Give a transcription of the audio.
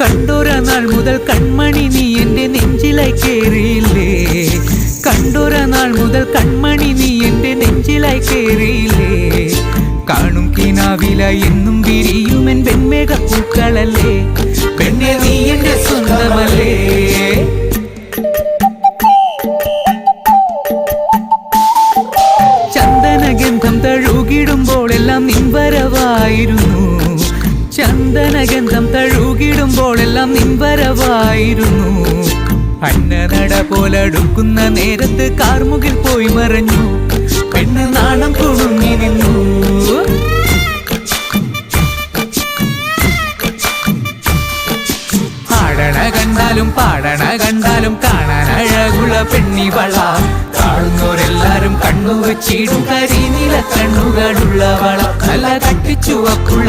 കണ്ടോര നാൾ മുതൽ കൺമണി നീ എൻ്റെ നെഞ്ചിലായി കേറിയില്ലേ, കണ്ടോര നാൾ മുതൽ കൺമണി നീ എൻ്റെ നെഞ്ചിലായി കേറിയില്ലേ. കാണും കിനാവില എന്നും വിരിയുമെൻ വെൺമേഘ പൂക്കളല്ലേ, പെണ്ണെ നീ എൻ്റെ സ്വന്തമല്ലേ. ചന്ദനഗന്ധം തഴുകിടുമ്പോഴെല്ലാം നിൻവരവായിരുന്നു, ചന്ദനഗന്ധം തഴുകിടുമ്പോഴെല്ലാം നിൻവരവായിരുന്നു. അന്നനട പോലടുക്കുന്ന നേരത്ത് കാർമുകിൽ പോയി മറഞ്ഞു, പെണ്ണ് നാണം കുടുങ്ങി നിന്നു. ആടണ കണ്ടാലും പാടണ കണ്ടാലും കാണാൻ അഴകുള്ള പെണ്ണിവള, കാണുന്നവരെല്ലാരും കണ്ണു വെച്ചിടും കരിനീല കണ്ണുകളുള്ളവള, നല്ല കട്ടിച്ചുവപ്പുള്ള